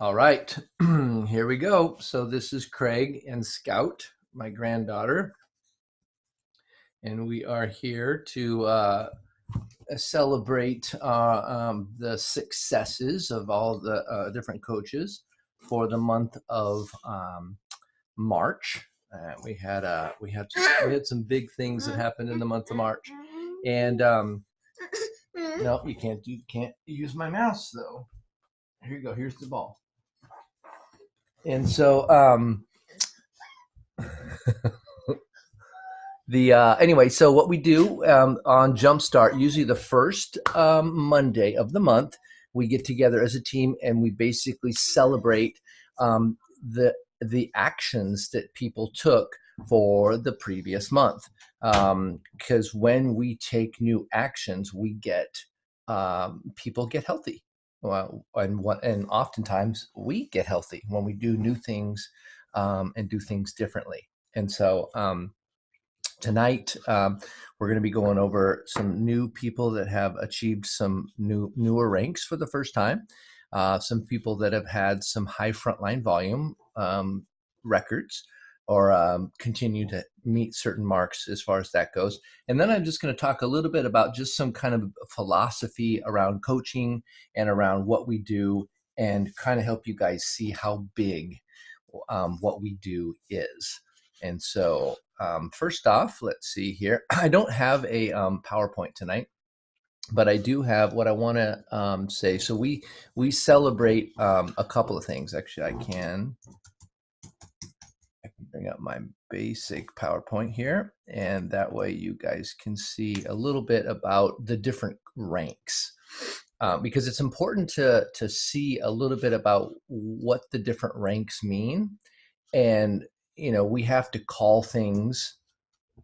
All right, here we go. So this is Craig and Scout, my granddaughter, and we are here to celebrate the successes of all the different coaches for the month of March. We had some big things that happened in the month of March, and no, you can't use my mouse though. Here you go. Here's the ball. And so anyway, so what we do on JumpStart, usually the first Monday of the month, we get together as a team and we basically celebrate um, the the actions that people took for the previous month. Because when we take new actions, we get people get healthy. Well, and oftentimes we get healthy when we do new things and do things differently. And so tonight, we're going to be going over some new people that have achieved some newer ranks for the first time. Some people that have had some high frontline volume records or continue to meet certain marks as far as that goes. And then I'm just going to talk a little bit about just some kind of philosophy around coaching and around what we do and kind of help you guys see how big what we do is. And so, first off, let's see here. I don't have a PowerPoint tonight, but I do have what I want to say. So we celebrate a couple of things. Actually, I can bring up my basic PowerPoint here, and that way you guys can see a little bit about the different ranks. Because it's important to see a little bit about what the different ranks mean. And we have to call things,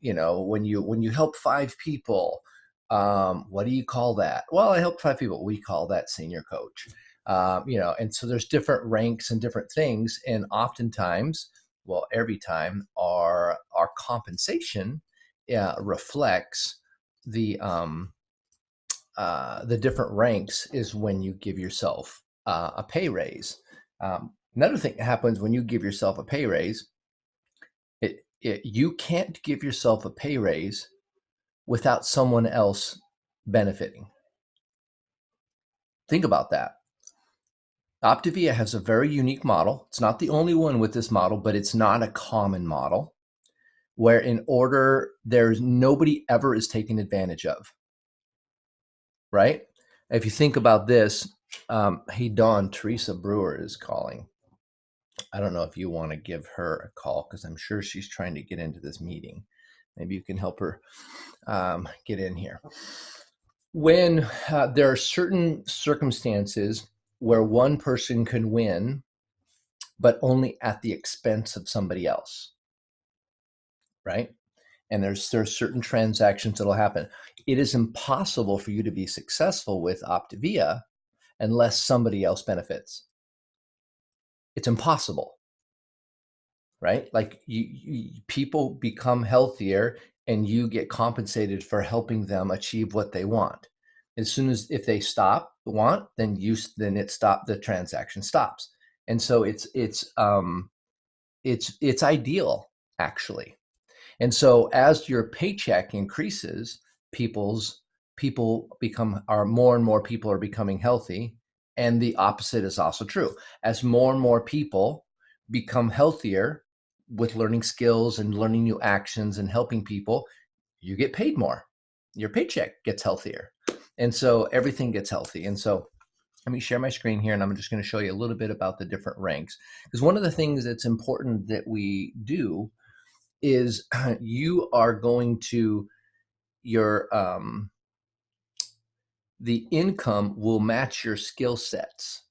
when you help five people, what do you call that? Well, I helped five people. We call that senior coach. And so there's different ranks and different things, and oftentimes, well, every time our compensation reflects the different ranks is when you give yourself a pay raise. Another thing that happens when you give yourself a pay raise, you can't give yourself a pay raise without someone else benefiting. Think about that. Optavia has a very unique model. It's not the only one with this model, but it's not a common model where there's nobody ever is taken advantage of, right? If you think about this, hey, Dawn, Teresa Brewer is calling. I don't know if you want to give her a call because I'm sure she's trying to get into this meeting. Maybe you can help her get in here. When there are certain circumstances where one person can win, but only at the expense of somebody else, right? And there's certain transactions that'll happen. It is impossible for you to be successful with Optavia unless somebody else benefits. It's impossible, right? Like people become healthier and you get compensated for helping them achieve what they want. As soon as if they stop then the transaction stops. And so it's ideal, actually. And so as your paycheck increases, more and more people are becoming healthy. And the opposite is also true. As more and more people become healthier with learning skills and learning new actions and helping people, you get paid more. Your paycheck gets healthier. And so everything gets healthy. And so let me share my screen here, and I'm just going to show you a little bit about the different ranks. Because one of the things that's important that we do is you are going to the income will match your skill sets.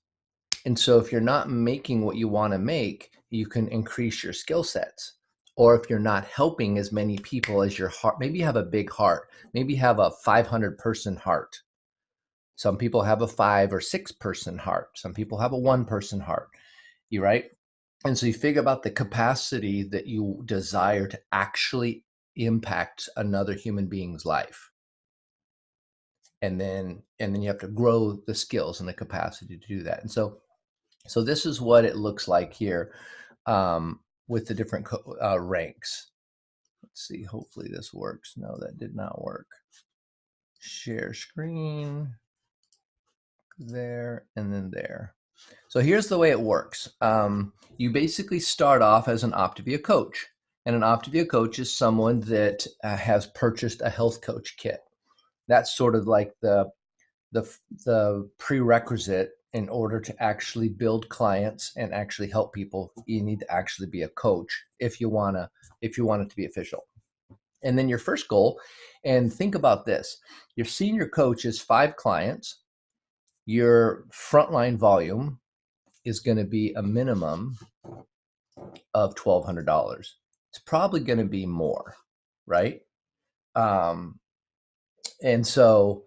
And so if you're not making what you want to make, you can increase your skill sets. Or if you're not helping as many people as your heart, maybe you have a big heart, maybe you have a 500 person heart. Some people have a 5 or 6 person heart. Some people have a 1 person heart. You right? And so you figure about the capacity that you desire to actually impact another human being's life. And then you have to grow the skills and the capacity to do that. And so So this is what it looks like here with the different ranks. Let's see, hopefully this works. No, that did not work. Share screen, there, and then there. So here's the way it works. You basically start off as an Optavia coach. And an Optavia coach is someone that has purchased a health coach kit. That's sort of like the prerequisite in order to actually build clients and actually help people. You need to actually be a coach if you want it to be official. And then your first goal, and think about this, your senior coach is 5 clients. Your frontline volume is going to be a minimum of $1,200. It's probably going to be more, right? And so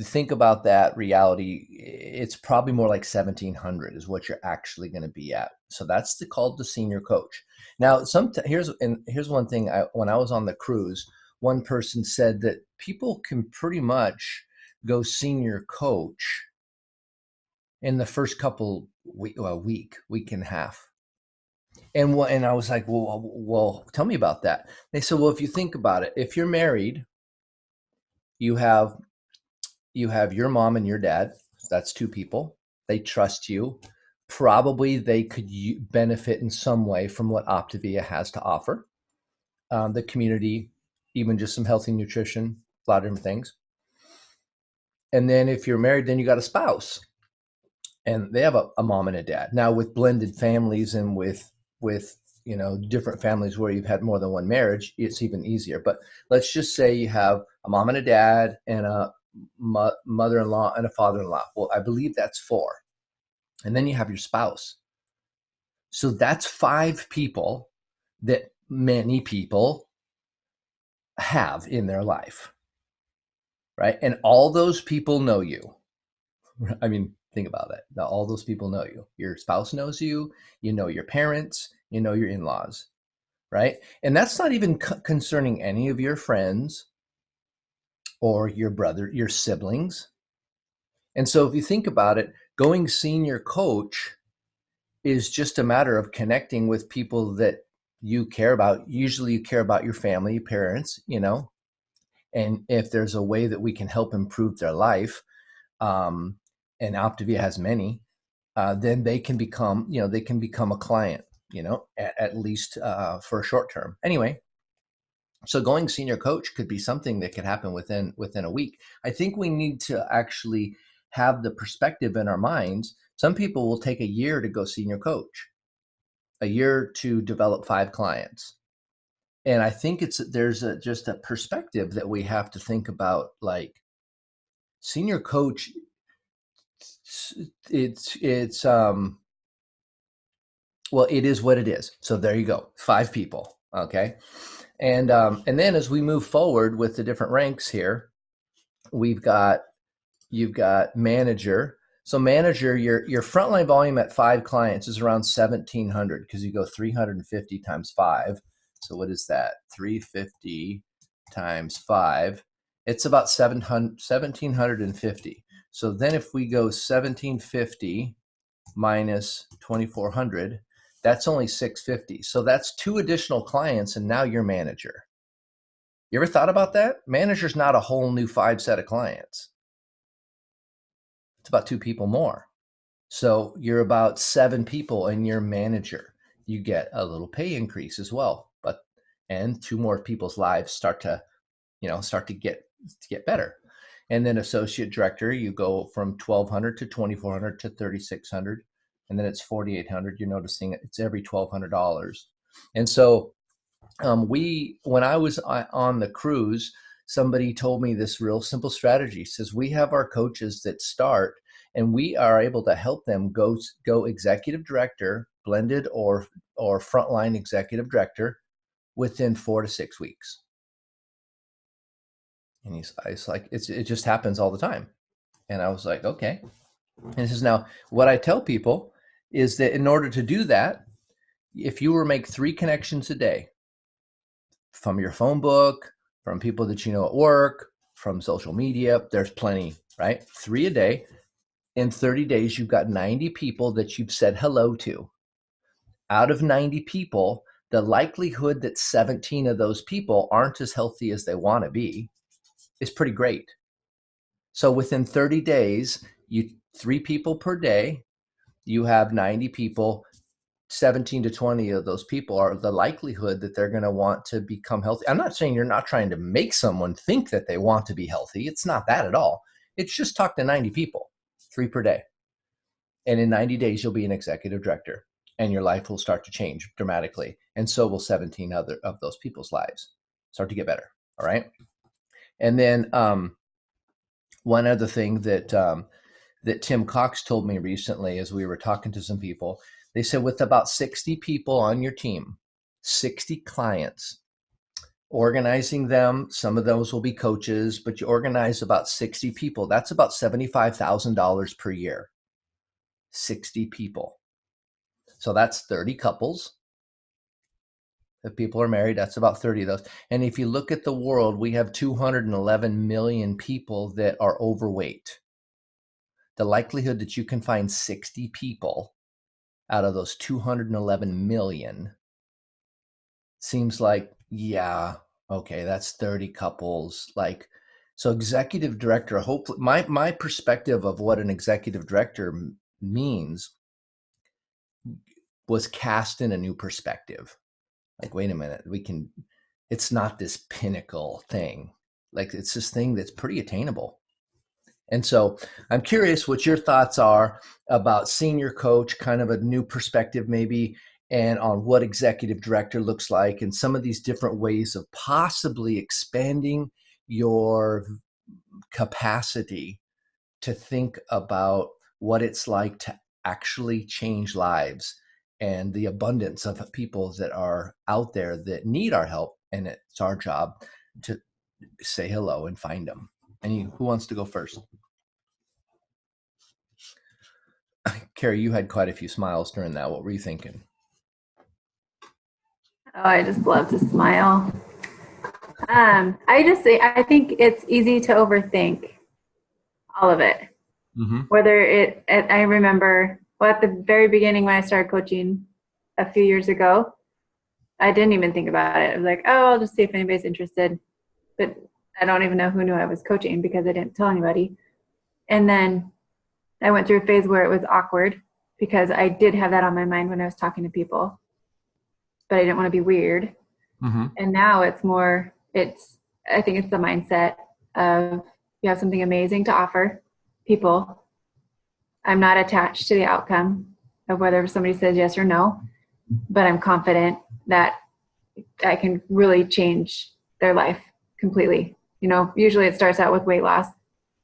think about that reality. It's probably more like 1,700 is what you're actually going to be at. So that's called the senior coach. Now, here's one thing. When I was on the cruise, one person said that people can pretty much go senior coach in the first couple week and a half. And I was like, well, tell me about that. They said, well, if you think about it, if you're married, you have your mom and your dad. That's 2 people. They trust you. Probably they could benefit in some way from what Optavia has to offer. The community, even just some healthy nutrition, a lot of different things. And then if you're married, then you got a spouse. And they have a mom and a dad. Now with blended families and with different families where you've had more than one marriage, it's even easier. But let's just say you have a mom and a dad and a mother-in-law and a father-in-law. Well, I believe that's 4. And then you have your spouse. So that's 5 people that many people have in their life, right? And all those people know you. I mean, think about that. Now, all those people know you. Your spouse knows you. You know your parents. You know your in-laws, right? And that's not even concerning any of your friends or your brother, your siblings. And so if you think about it, going senior coach is just a matter of connecting with people that you care about. Usually you care about your family, your parents, and if there's a way that we can help improve their life, and Optavia has many, then they can become a client, at least for a short term. Anyway, so going senior coach could be something that could happen within a week. I think we need to actually have the perspective in our minds. Some people will take a year to go senior coach, a year to develop 5 clients. And I think there's just a perspective that we have to think about, like senior coach. It's well, it is what it is. So there you go, 5 people. Okay. And then as we move forward with the different ranks here, you've got manager. So manager, your frontline volume at 5 clients is around 1,700 because you go 350 times 5. So what is that? 350 times 5. It's about 1,750. So then if we go 1,750 minus 2,400, that's only 650. So that's 2 additional clients, and now you're manager. You ever thought about that? Manager's not a whole new 5 set of clients. It's about 2 people more. So you're about 7 people and you're manager. You get a little pay increase as well, and 2 more people's lives start to get better. And then associate director, you go from 1,200 to 2,400 to 3,600, and then it's 4,800. You're noticing it's every $1,200. And so when I was on the cruise, somebody told me this real simple strategy. Says we have our coaches that start, and we are able to help them go executive director, blended or frontline executive director within 4 to 6 weeks. And he's like, it just happens all the time. And I was like, okay. And he says, now what I tell people is that in order to do that, if you were to make 3 connections a day from your phone book, from people that you know at work, from social media, there's plenty, right? 3 a day. In 30 days, you've got 90 people that you've said hello to. Out of 90 people, the likelihood that 17 of those people aren't as healthy as they want to be is pretty great. So within 30 days, you 3 people per day, you have 90 people. 17 to 20 of those people are the likelihood that they're going to want to become healthy. I'm not saying you're not trying to make someone think that they want to be healthy. It's not that at all. It's just talk to 90 people, 3 per day. And in 90 days, you'll be an executive director and your life will start to change dramatically. And so will 17 other of those people's lives start to get better. All right. And then one other thing that Tim Cox told me recently as we were talking to some people, they said with about 60 people on your team, 60 clients, organizing them, some of those will be coaches, but you organize about 60 people. That's about $75,000 per year. 60 people. So that's 30 couples. If people are married, that's about 30 of those. And if you look at the world, we have 211 million people that are overweight. The likelihood that you can find 60 people out of those 211 million seems like, yeah, okay, that's 30 couples. Like, so executive director, hopefully my perspective of what an executive director means was cast in a new perspective. Like, wait a minute, it's not this pinnacle thing. Like, it's this thing that's pretty attainable. And so I'm curious what your thoughts are about senior coach, kind of a new perspective maybe, and on what executive director looks like and some of these different ways of possibly expanding your capacity to think about what it's like to actually change lives and the abundance of people that are out there that need our help. And it's our job to say hello and find them. Who wants to go first? Carrie, you had quite a few smiles during that. What were you thinking? Oh, I just love to smile. I think it's easy to overthink all of it. Mm-hmm. I remember, well, at the very beginning when I started coaching a few years ago, I didn't even think about it. I was like, oh, I'll just see if anybody's interested. But I don't even know who knew I was coaching because I didn't tell anybody. And then I went through a phase where it was awkward because I did have that on my mind when I was talking to people, but I didn't want to be weird. Mm-hmm. And now I think it's the mindset of you have something amazing to offer people. I'm not attached to the outcome of whether somebody says yes or no, but I'm confident that I can really change their life completely. Usually it starts out with weight loss,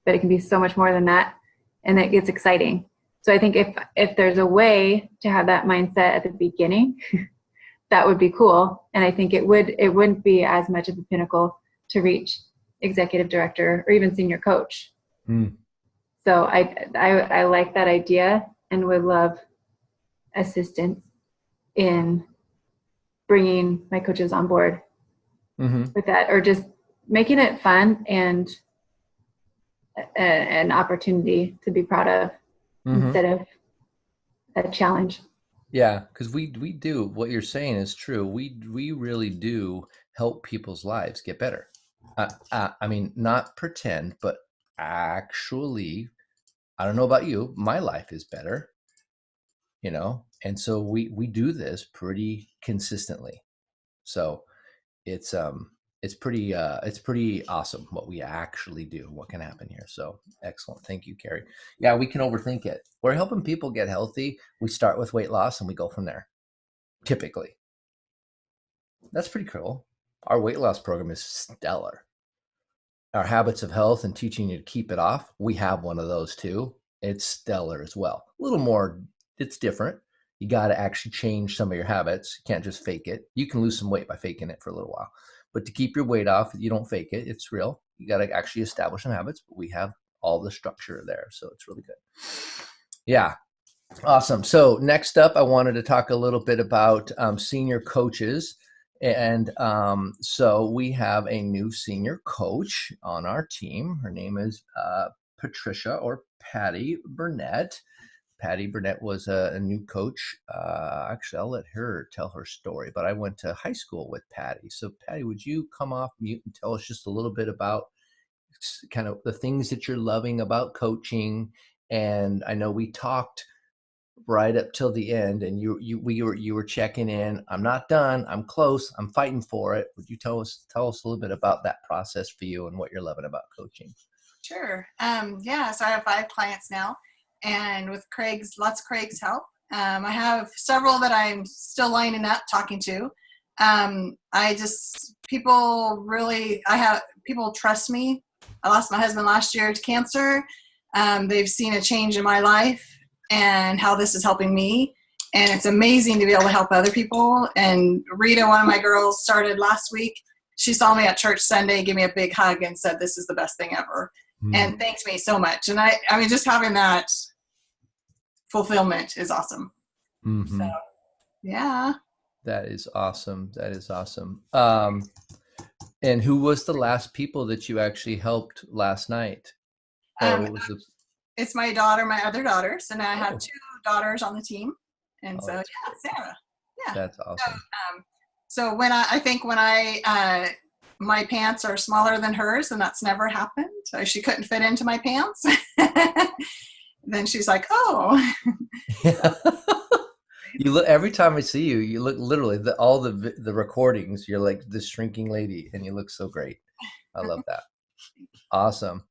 but it can be so much more than that. And it gets exciting. So I think if there's a way to have that mindset at the beginning, that would be cool. And I think it wouldn't be as much of a pinnacle to reach executive director or even senior coach. Mm. So I like that idea and would love assistance in bringing my coaches on board with that, or just making it fun and an opportunity to be proud of instead of a challenge. Yeah, because we do, what you're saying is true. We really do help people's lives get better. I mean, not pretend, but actually, I don't know about you, my life is better, and so we do this pretty consistently. So it's pretty awesome what we actually do, what can happen here. So excellent. Thank you, Carrie. Yeah, we can overthink it. We're helping people get healthy. We start with weight loss and we go from there. Typically. That's pretty cool. Our weight loss program is stellar. Our habits of health and teaching you to keep it off, we have one of those too. It's stellar as well. A little more, it's different. You got to actually change some of your habits. You can't just fake it. You can lose some weight by faking it for a little while. But to keep your weight off, you don't fake it. It's real. You got to actually establish some habits. But we have all the structure there. So it's really good. Yeah. Awesome. So next up, I wanted to talk a little bit about senior coaches. And so we have a new senior coach on our team. Her name is Patricia or Patty Burnett. Patty Burnett was a new coach. Actually, I'll let her tell her story, but I went to high school with Patty. So, Patty, would you come off mute and tell us just a little bit about kind of the things that you're loving about coaching? And I know we talked right up till the end, and you were checking in. I'm not done. I'm close. I'm fighting for it. Would you tell us a little bit about that process for you and what you're loving about coaching? Sure. Yeah, so I have 5 clients now, and with lots of Craig's help, I have several that I'm still lining up talking to. I have people trust me. I lost my husband last year to cancer. They've seen a change in my life and how this is helping me. And it's amazing to be able to help other people. And Rita, one of my girls, started last week. She saw me at church Sunday, gave me a big hug, and said, "This is the best thing ever." And thanks me so much. And I mean, just having that fulfillment is awesome. Mm-hmm. So, yeah. That is awesome. That is awesome. And who was the last people that you actually helped last night? Or what was the? It's my other daughters, and I have 2 daughters on the team. And so, yeah, Sarah. Yeah. That's awesome. So when I think when my pants are smaller than hers, and that's never happened. So she couldn't fit into my pants. Then she's like, "Oh." You look every time I see you. You look literally all the recordings. You're like this shrinking lady, and you look so great. I love that. Awesome.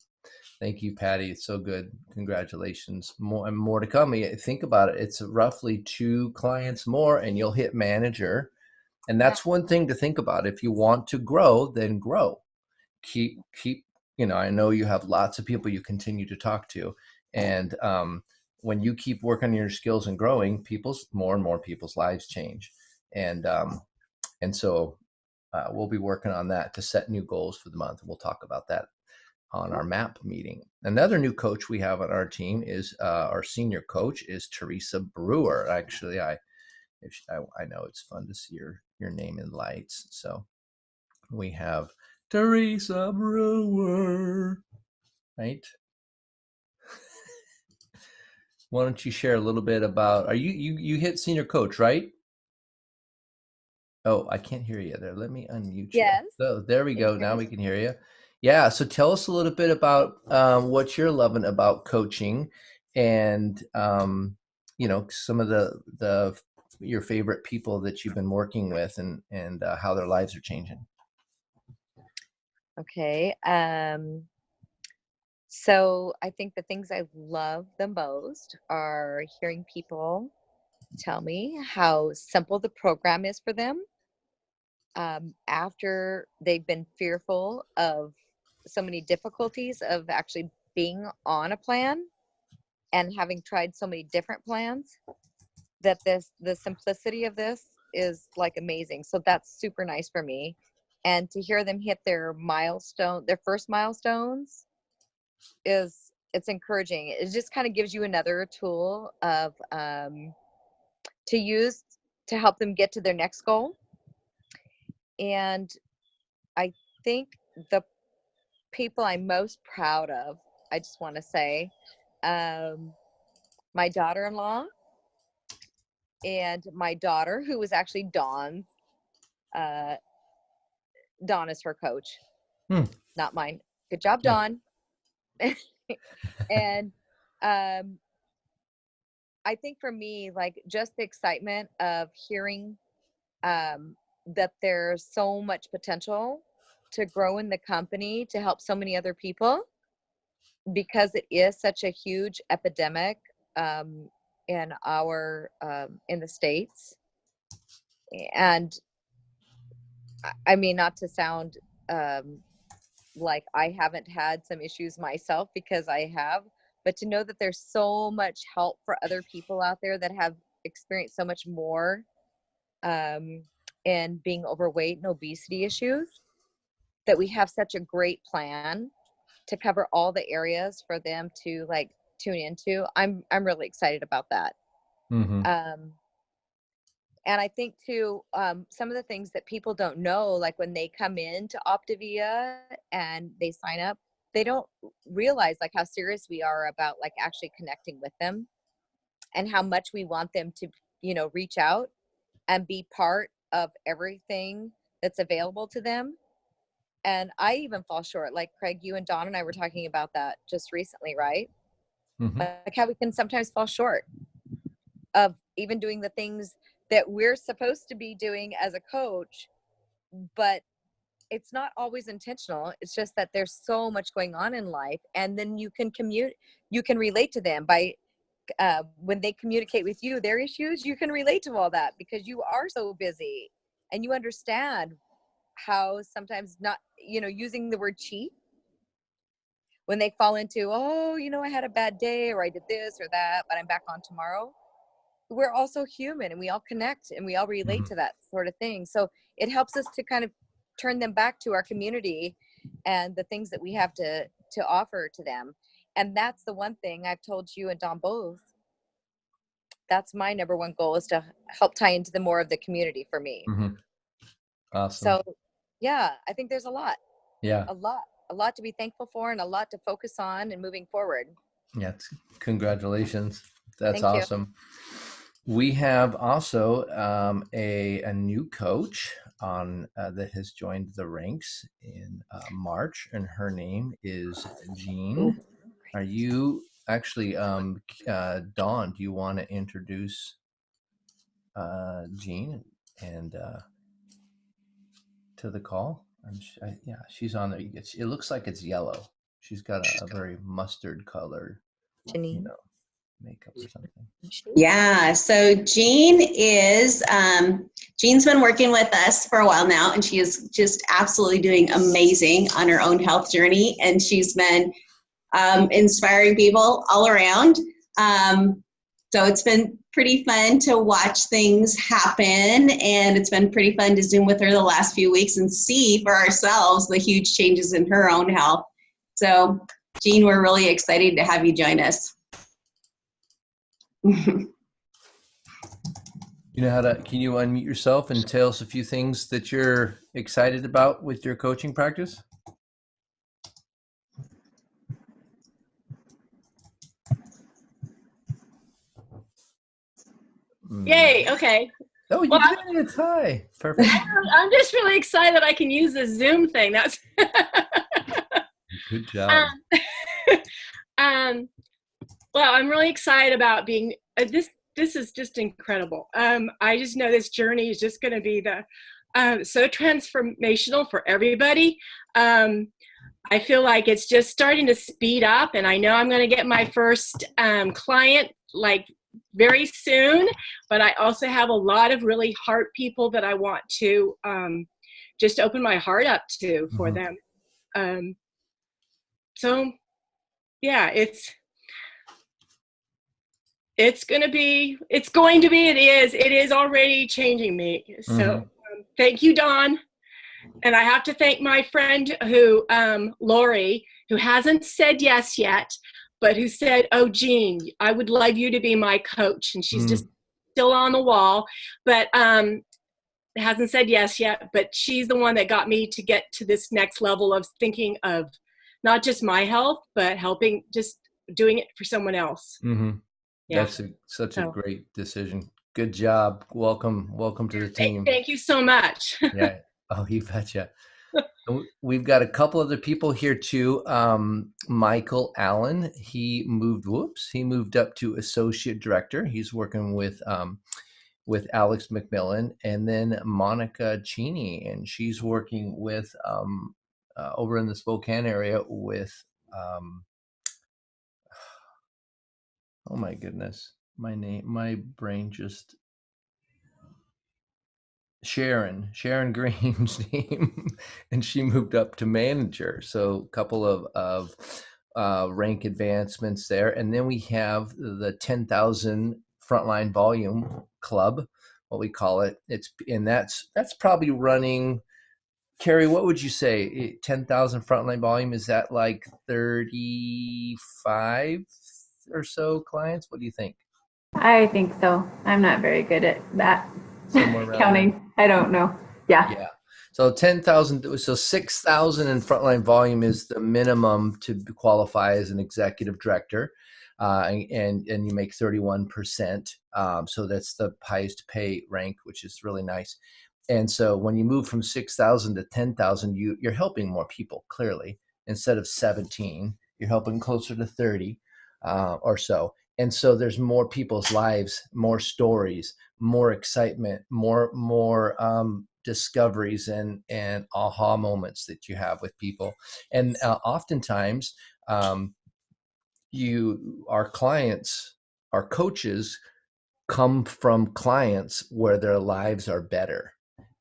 Thank you, Patty. It's so good. Congratulations. More and more to come. Think about it. It's roughly 2 clients more, and you'll hit manager. And that's one thing to think about. If you want to grow, then grow. Keep, I know you have lots of people you continue to talk to. And when you keep working on your skills and growing, more and more people's lives change. And so we'll be working on that to set new goals for the month. We'll talk about that on our MAP meeting. Another new coach we have on our team is our senior coach is Teresa Brewer. Actually, I know it's fun to see your name in lights. So we have Teresa Brewer, right? Why don't you share a little bit about? Are you hit senior coach, right? Oh, I can't hear you there. Let me unmute you. Yes. So there we go. Now we can hear you. Yeah. So tell us a little bit about what you're loving about coaching, and some of your favorite people that you've been working with, and how their lives are changing. Okay. So I think the things I love the most are hearing people tell me how simple the program is for them, after they've been fearful of so many difficulties of actually being on a plan and having tried so many different plans, that the simplicity of this is like amazing. So that's super nice for me. And to hear them hit their first milestones, it's encouraging. It just kind of gives you another tool of to use to help them get to their next goal. And I think the people I'm most proud of, I just want to say, my daughter-in-law and my daughter, who was actually Dawn's. Dawn is her coach, not mine. Good job, Dawn. And I think for me, like, just the excitement of hearing that there's so much potential to grow in the company to help so many other people, because it is such a huge epidemic in in the States. And I mean, not to sound like I haven't had some issues myself, because I have, but to know that there's so much help for other people out there that have experienced so much more in being overweight and obesity issues, that we have such a great plan to cover all the areas for them to like tune into. I'm really excited about that. And I think too, some of the things that people don't know, like when they come into Optavia and they sign up, they don't realize like how serious we are about like actually connecting with them, and how much we want them to, reach out and be part of everything that's available to them. And I even fall short. Like Craig, you and Dawn and I were talking about that just recently, right? Mm-hmm. Like how we can sometimes fall short of even doing the things that we're supposed to be doing as a coach, but it's not always intentional. It's just that there's so much going on in life, and then you can relate to them by when they communicate with you their issues. You can relate to all that because you are so busy, and you understand how sometimes not, using the word cheat, when they fall into, oh, I had a bad day, or I did this or that, but I'm back on tomorrow. We're also human, and we all connect, and we all relate Mm-hmm. to that sort of thing. So it helps us to kind of turn them back to our community and the things that we have to offer to them. And that's the one thing I've told you and Don both. That's my number one goal, is to help tie into the more of the community for me. Mm-hmm. Awesome. So yeah, I think there's a lot to be thankful for, and a lot to focus on and moving forward. Yeah. Congratulations. That's Thank you. awesome. We have also a new coach on that has joined the ranks in March, and her name is Jean. Are you actually, Dawn, do you want to introduce Jean and to the call? Yeah, she's on there. It looks like it's yellow. She's got a very mustard color, Janine. Makeup or something. Yeah, so Jean's been working with us for a while now, and she is just absolutely doing amazing on her own health journey, and she's been inspiring people all around. So it's been pretty fun to watch things happen, and it's been pretty fun to Zoom with her the last few weeks and see for ourselves the huge changes in her own health. So Jean, we're really excited to have you join us. You know how to, can you unmute yourself and tell us a few things that you're excited about with your coaching practice? Yay, okay. Oh, you did it. Hi. Perfect. I'm just really excited I can use this Zoom thing. That's good job. Well, I'm really excited about being this is just incredible. I just know this journey is just going to be so transformational for everybody. I feel like it's just starting to speed up, and I know I'm going to get my first client like very soon, but I also have a lot of really heart people that I want to just open my heart up to for them. So yeah, it is already changing me. So thank you, Dawn. And I have to thank my friend Lori, who hasn't said yes yet, but who said, oh, Jean, I would love you to be my coach. And she's just still on the wall, but hasn't said yes yet. But she's the one that got me to get to this next level of thinking of not just my health, but helping, just doing it for someone else. Yeah. That's such a great decision. Good job. Welcome to the team. Thank you so much. Yeah. Oh, you betcha. We've got a couple other people here too. Michael Allen, he moved up to associate director. He's working with Alex McMillan, and then Monica Cheney, and she's working with over in the Spokane area with oh my goodness, my brain just Sharon Green's name, and she moved up to manager. So a couple of rank advancements there. And then we have the 10,000 Frontline Volume Club, what we call it. That's probably running, Carrie, what would you say? 10,000 Frontline Volume, is that like 35 or so clients? What do you think? I think so. I'm not very good at that. Somewhere around counting. there. I don't know. Yeah. Yeah. So 10,000, so 6,000 in frontline volume is the minimum to qualify as an executive director, and you make 31%. So that's the highest pay rank, which is really nice. And so when you move from 6,000 to 10,000, you're helping more people. Clearly, instead of 17, you're helping closer to 30 or so. And so there's more people's lives, more stories, more excitement, more discoveries and aha moments that you have with people. And oftentimes, our clients, our coaches come from clients where their lives are better.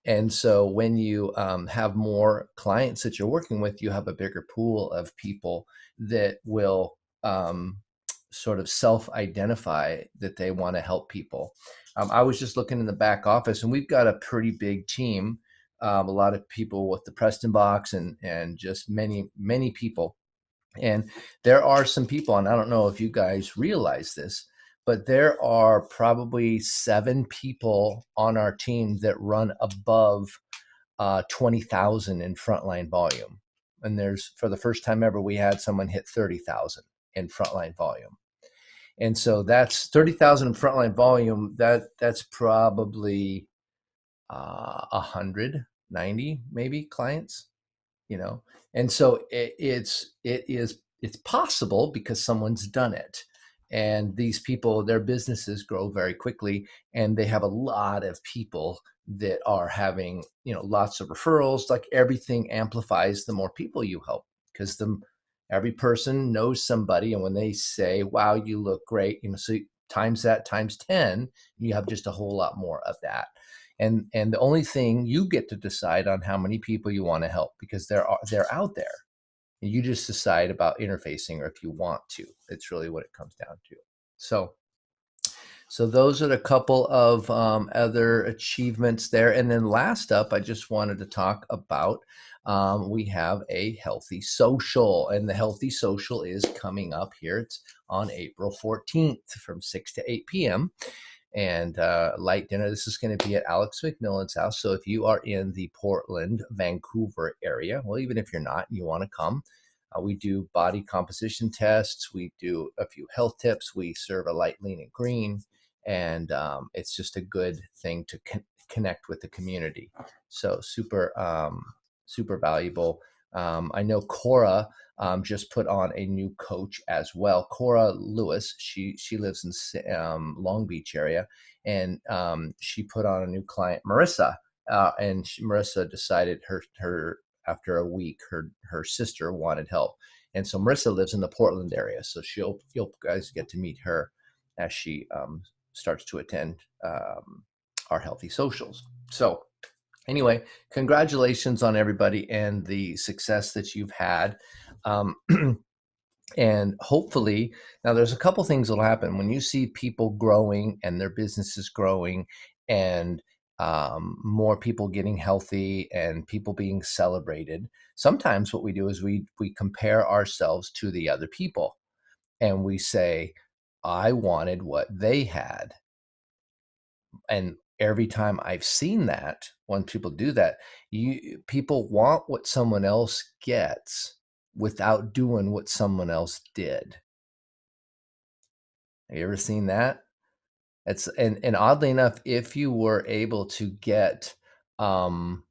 And so when you have more clients that you're working with, you have a bigger pool of people that will sort of self-identify that they want to help people. I was just looking in the back office, and we've got a pretty big team, a lot of people with the Preston box and just many people. And there are some people, and I don't know if you guys realize this, but there are probably 7 people on our team that run above 20,000 in frontline volume. And for the first time ever, we had someone hit 30,000 in frontline volume. And so that's 30,000 in frontline volume. That's probably 190 maybe clients, and so it's possible because someone's done it. And these people, their businesses grow very quickly, and they have a lot of people that are having lots of referrals. Like, everything amplifies the more people you help, because every person knows somebody, and when they say, wow, you look great, so times that times 10, you have just a whole lot more of that. And the only thing, you get to decide on how many people you want to help, because they're out there. And you just decide about interfacing, or if you want to. It's really what it comes down to. So those are a couple of other achievements there. And then last up, I just wanted to talk about, we have a healthy social, and the healthy social is coming up here. It's on April 14th from 6 to 8 p.m. and light dinner. This is going to be at Alex McMillan's house. So if you are in the Portland, Vancouver area, well, even if you're not and you want to come, we do body composition tests. We do a few health tips. We serve a light, lean, and green. And it's just a good thing to connect with the community. So super valuable. I know Cora just put on a new coach as well. Cora Lewis, she lives in Long Beach area, and she put on a new client, Marissa, and Marissa decided her after a week, her sister wanted help, and so Marissa lives in the Portland area, so you'll guys get to meet her as she starts to attend our healthy socials. So anyway, congratulations on everybody and the success that you've had. And hopefully, now there's a couple things that'll happen when you see people growing and their businesses growing, and more people getting healthy and people being celebrated. Sometimes what we do is we compare ourselves to the other people, and we say, I wanted what they had. And every time I've seen that, when people do that, people want what someone else gets without doing what someone else did. Have you ever seen that? And oddly enough, if you were able to get what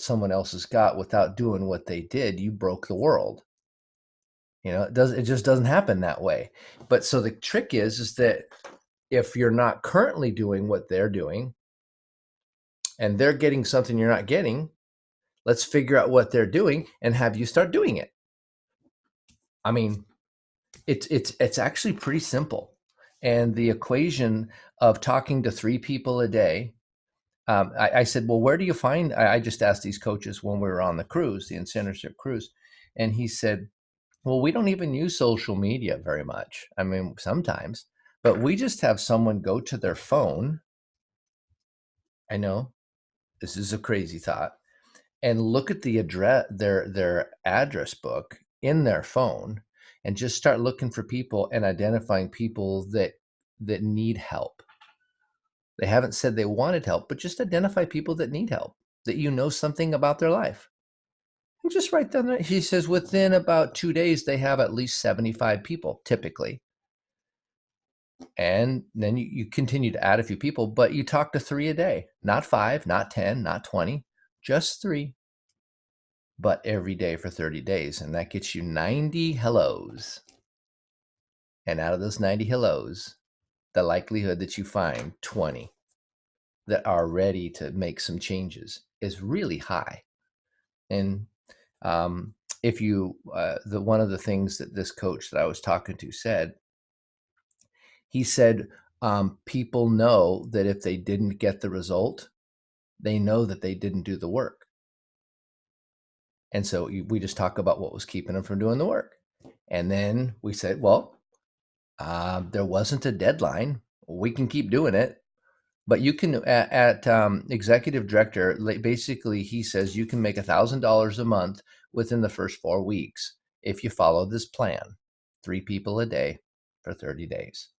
someone else has got without doing what they did, you broke the world. It just doesn't happen that way. But so the trick is that if you're not currently doing what they're doing, and they're getting something you're not getting, let's figure out what they're doing and have you start doing it. I mean, it's actually pretty simple. And the equation of talking to 3 people a day, I said, well, where do you find, I just asked these coaches when we were on the cruise, the Incentive cruise, and he said, well, we don't even use social media very much. I mean, sometimes, but we just have someone go to their phone. I know this is a crazy thought, and look at the address, their address book in their phone, and just start looking for people and identifying people that need help. They haven't said they wanted help, but just identify people that need help, that you know something about their life. And just write down that. He says within about 2 days, they have at least 75 people typically. And then you continue to add a few people, but you talk to 3 a day, not 5, not 10, not 20, just 3, but every day for 30 days. And that gets you 90 hellos. And out of those 90 hellos, the likelihood that you find 20 that are ready to make some changes is really high. And if you, one of the things that this coach that I was talking to said, he said, people know that if they didn't get the result, they know that they didn't do the work. And so we just talk about what was keeping them from doing the work. And then we said, well, there wasn't a deadline. We can keep doing it. But you can, at executive director, basically he says you can make $1,000 a month within the first 4 weeks if you follow this plan, 3 people a day for 30 days.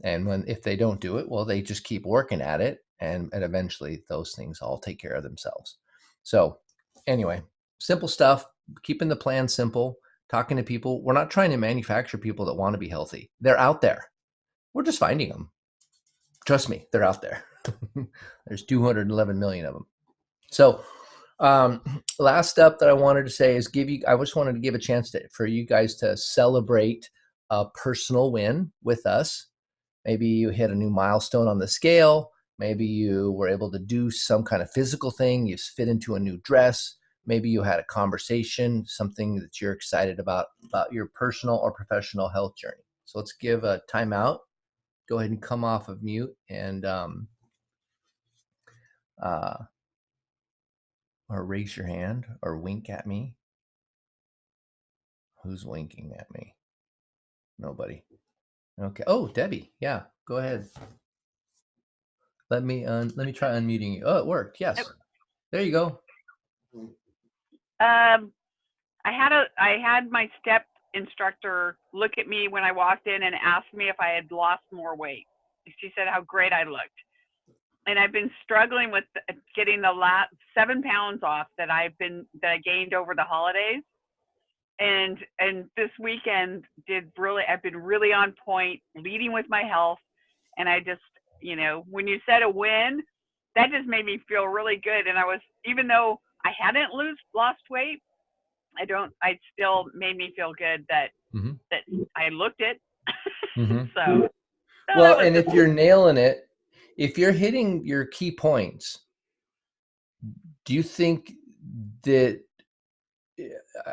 And if they don't do it, well, they just keep working at it, and eventually those things all take care of themselves. So anyway, simple stuff, keeping the plan simple, talking to people. We're not trying to manufacture people that want to be healthy. They're out there. We're just finding them. Trust me, they're out there. There's 211 million of them. So last up that I wanted to say is I just wanted to give a chance for you guys to celebrate a personal win with us. Maybe you hit a new milestone on the scale. Maybe you were able to do some kind of physical thing. You fit into a new dress. Maybe you had a conversation, something that you're excited about your personal or professional health journey. So let's give a timeout. Go ahead and come off of mute and or raise your hand or wink at me. Who's winking at me? Nobody. Okay. Oh, Debbie. Yeah, go ahead. Let me try unmuting you. Oh, it worked. Yes. There you go. I had my step instructor look at me when I walked in and asked me if I had lost more weight. She said how great I looked. And I've been struggling with getting the last 7 pounds off that I gained over the holidays. And this weekend I've been really on point, leading with my health. And I just, when you said a win, that just made me feel really good. And even though I hadn't lost weight, it still made me feel good that I looked it. So well, and if you're nailing it, if you're hitting your key points, do you think that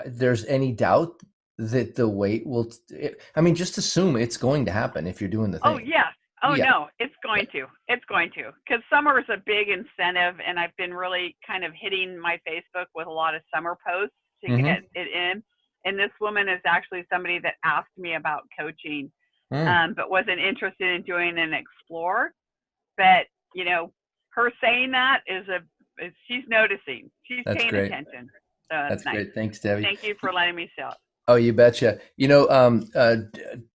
there's any doubt that the weight will, I mean, just assume it's going to happen if you're doing the thing. Oh, yeah. Oh, yeah. No, it's going to. It's going to. Because summer is a big incentive, and I've been really kind of hitting my Facebook with a lot of summer posts to get it in. And this woman is actually somebody that asked me about coaching, but wasn't interested in doing an explore. But, her saying that is she's noticing. She's paying attention. So that's nice. Great. Thanks, Debbie. Thank you for letting me shout. Oh, you betcha.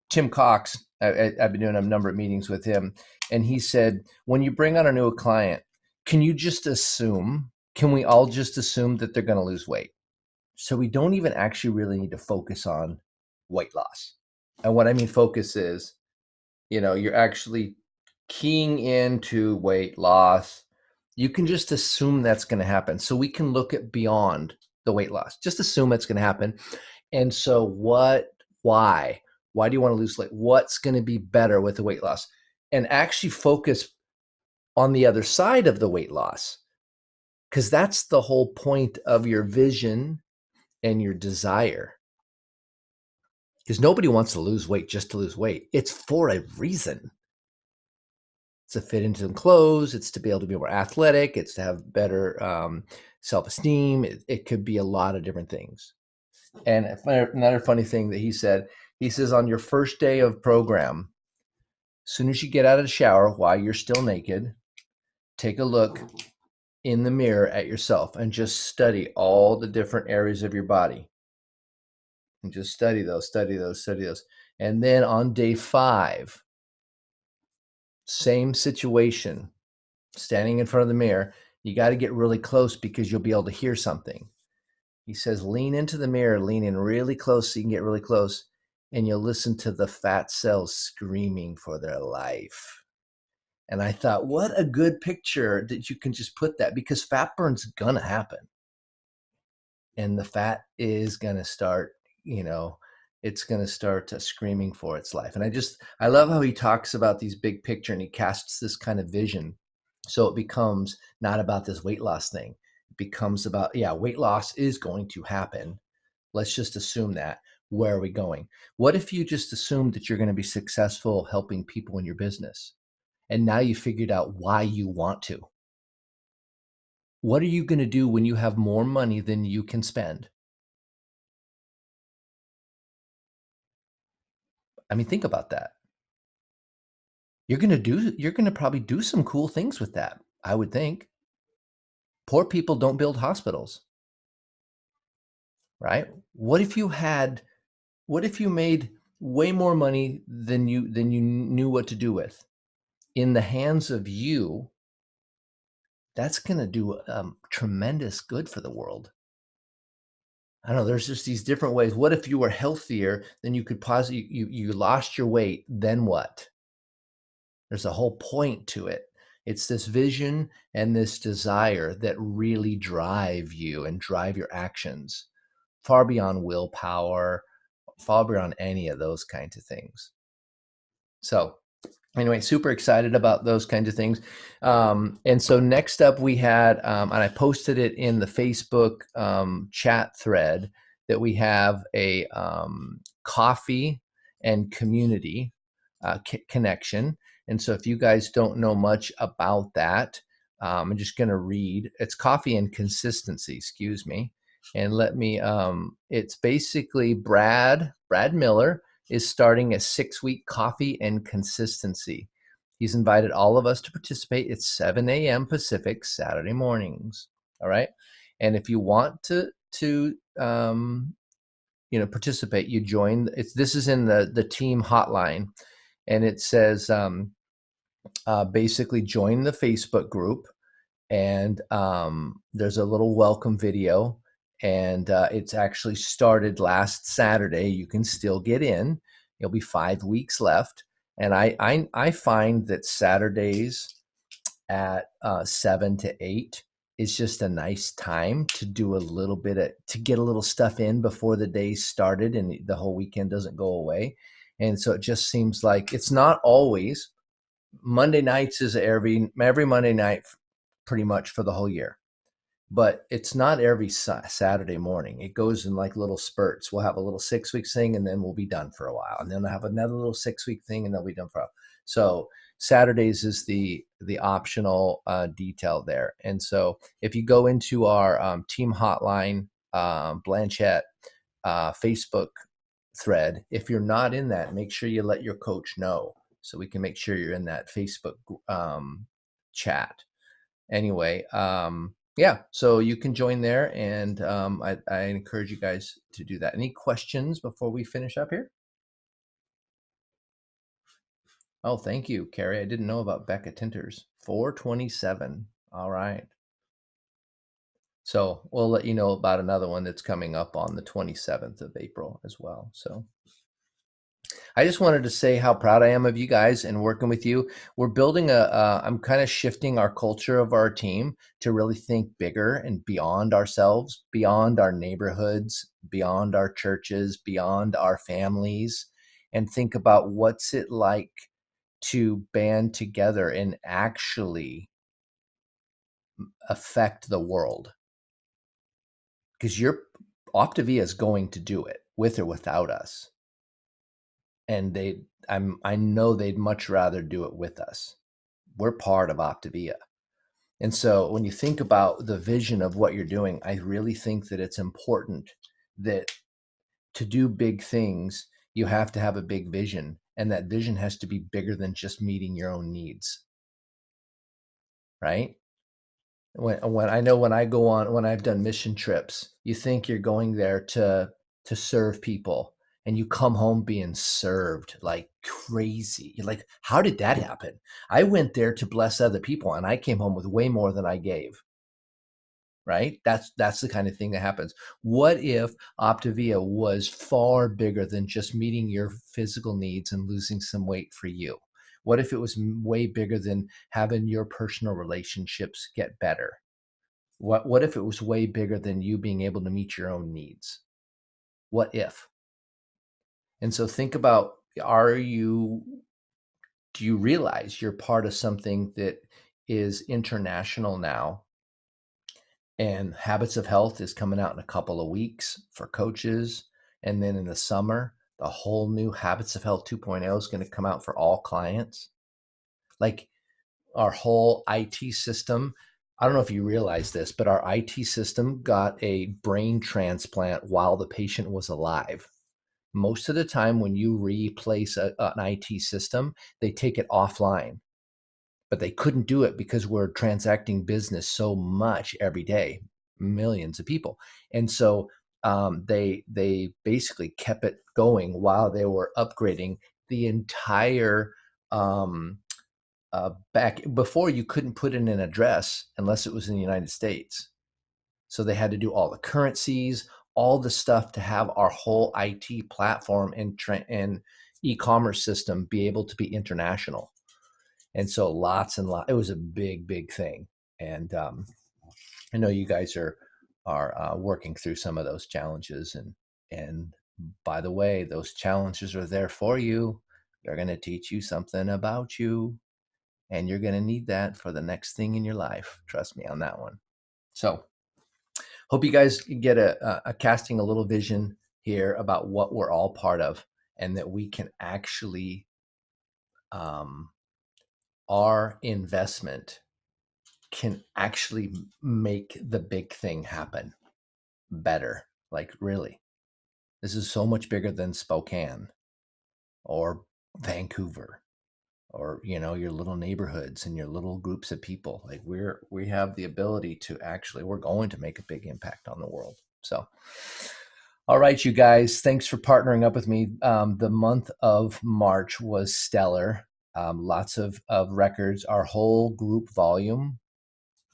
Tim Cox, I've been doing a number of meetings with him, and he said, when you bring on a new client, can we all just assume that they're going to lose weight? So we don't even actually really need to focus on weight loss. And what I mean focus is, you're actually keying into weight loss. You can just assume that's going to happen. So we can look at beyond the weight loss. Just assume it's going to happen. And so why do you want to lose weight? What's going to be better with the weight loss? And actually focus on the other side of the weight loss, because that's the whole point of your vision and your desire. Because nobody wants to lose weight just to lose weight. It's for a reason. It's to fit into some clothes. It's to be able to be more athletic. It's to have better self-esteem. It could be a lot of different things. And another funny thing that he says on your first day of program, as soon as you get out of the shower while you're still naked, take a look in the mirror at yourself and just study all the different areas of your body. And just study those. And then on day 5, Same situation, standing in front of the mirror. You got to get really close because you'll be able to hear something. He says, lean into the mirror, lean in really close so you can get really close, and you'll listen to the fat cells screaming for their life. And I thought, what a good picture that you can just put that, because fat burn's going to happen. And the fat is going to start, it's going to start screaming for its life. And I love how he talks about these big picture and he casts this kind of vision. So it becomes not about this weight loss thing. It becomes about, weight loss is going to happen. Let's just assume that. Where are we going? What if you just assumed that you're going to be successful helping people in your business? And now you figured out why you want to. What are you going to do when you have more money than you can spend? I mean, think about that. You're going to probably do some cool things with that, I would think. Poor people don't build hospitals, right? What if you made way more money than you knew what to do with? In the hands of you, that's going to do tremendous good for the world. I don't know. There's just these different ways. What if you were healthier than you could possibly, you lost your weight, then what? There's a whole point to it. It's this vision and this desire that really drive you and drive your actions far beyond willpower, far beyond any of those kinds of things. So anyway, super excited about those kinds of things. And so next up we had, and I posted it in the Facebook chat thread, that we have a coffee and community connection. And so if you guys don't know much about that, I'm just going to read. It's coffee and consistency, excuse me. And let me, it's basically Brad Miller is starting a 6-week coffee and consistency. He's invited all of us to participate. It's 7 a.m. Pacific, Saturday mornings. All right. And if you want to participate, you join. This is in the team hotline, and it says basically join the Facebook group, and there's a little welcome video. And it's actually started last Saturday. You can still get in. It'll be 5 weeks left. And I find that Saturdays at 7 to 8 is just a nice time to do to get a little stuff in before the day started and the whole weekend doesn't go away. And so it just seems like it's not always. Monday nights is every Monday night pretty much for the whole year. But it's not every Saturday morning. It goes in like little spurts. We'll have a little 6-week thing and then we'll be done for a while. And then I'll have another little 6-week thing and they'll be done for a while. So Saturdays is the optional detail there. And so if you go into our team hotline, Blanchette Facebook thread, if you're not in that, make sure you let your coach know so we can make sure you're in that Facebook chat. Anyway, so you can join there, and I encourage you guys to do that. Any questions before we finish up here? Oh, thank you, Carrie. I didn't know about Becca Tinters. 427. All right. So we'll let you know about another one that's coming up on the 27th of April as well. So I just wanted to say how proud I am of you guys and working with you. We're building I'm kind of shifting our culture of our team to really think bigger and beyond ourselves, beyond our neighborhoods, beyond our churches, beyond our families, and think about what's it like to band together and actually affect the world. Because Optavia is going to do it with or without us. And I know they'd much rather do it with us. We're part of Optavia. And so when you think about the vision of what you're doing, I really think that it's important that to do big things, you have to have a big vision. And that vision has to be bigger than just meeting your own needs. Right? When I've done mission trips, you think you're going there to serve people. and you come home being served like crazy. You're like, how did that happen? I went there to bless other people, and I came home with way more than I gave. Right? That's the kind of thing that happens. What if Optavia was far bigger than just meeting your physical needs and losing some weight for you? What if it was way bigger than having your personal relationships get better? What if it was way bigger than you being able to meet your own needs? What if? And so think about, do you realize you're part of something that is international now? And Habits of Health is coming out in a couple of weeks for coaches. And then in the summer, the whole new Habits of Health 2.0 is going to come out for all clients. Like our whole IT system, I don't know if you realize this, but our IT system got a brain transplant while the patient was alive. Most of the time when you replace an IT system, they take it offline. But they couldn't do it because we're transacting business so much every day, millions of people. And so they basically kept it going while they were upgrading the entire back. Before, you couldn't put in an address unless it was in the United States. So they had to do all the currencies, all the stuff to have our whole IT platform and e-commerce system be able to be international. And so lots and lots, it was a big, big thing. And I know you guys are working through some of those challenges. And by the way, those challenges are there for you. They're going to teach you something about you. And you're going to need that for the next thing in your life. Trust me on that one. So hope you guys get a casting a little vision here about what we're all part of, and that we can actually our investment can actually make the big thing happen better. Like, really, this is so much bigger than Spokane or Vancouver or, your little neighborhoods and your little groups of people. Like, we have the ability to actually, we're going to make a big impact on the world. So, all right, you guys, thanks for partnering up with me. The month of March was stellar. Lots of records. Our whole group volume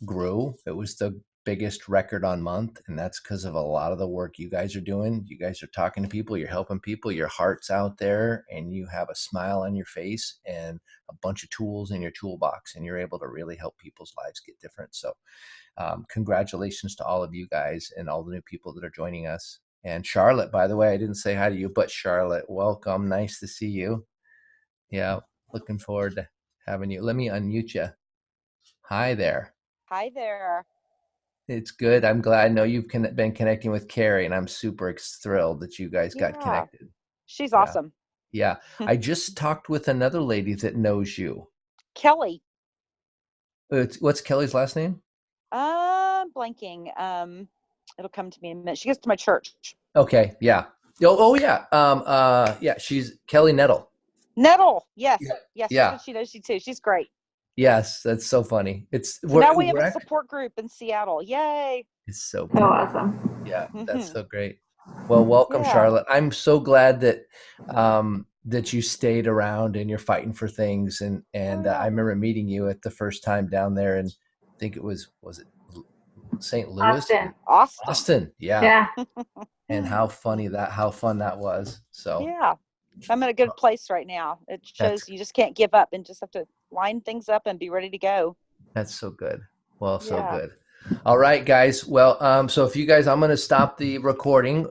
grew. It was the biggest record on month, and that's because of a lot of the work you guys are doing. You guys are talking to people, you're helping people, your heart's out there, and you have a smile on your face and a bunch of tools in your toolbox, and you're able to really help people's lives get different. So congratulations to all of you guys and all the new people that are joining us. And Charlotte, by the way, I didn't say hi to you, but Charlotte, welcome. Nice to see you. Yeah, looking forward to having you. Let me unmute you. Hi there. Hi there. It's good. I'm glad. I know you've been connecting with Carrie, and I'm super thrilled that you guys got connected. She's awesome. Yeah. I just talked with another lady that knows you. Kelly. What's Kelly's last name? Blanking. It'll come to me in a minute. She goes to my church. Okay. Yeah. Oh yeah. Yeah. She's Kelly Nettle. Nettle. Yes. Yeah. Yes. Yeah. She knows you too. She's great. Yes, that's so funny. Now we have a support group in Seattle. Yay! It's so So awesome. Yeah, that's so great. Well, welcome, Charlotte. I'm so glad that that you stayed around and you're fighting for things. And I remember meeting you at the first time down there, and I think it was it St. Louis? Austin. Yeah. And how fun that was. So yeah, I'm in a good place right now. It shows you just can't give up and just have to line things up and be ready to go. That's so good. Well, so good. All right, guys. Well, so if you guys, I'm going to stop the recording.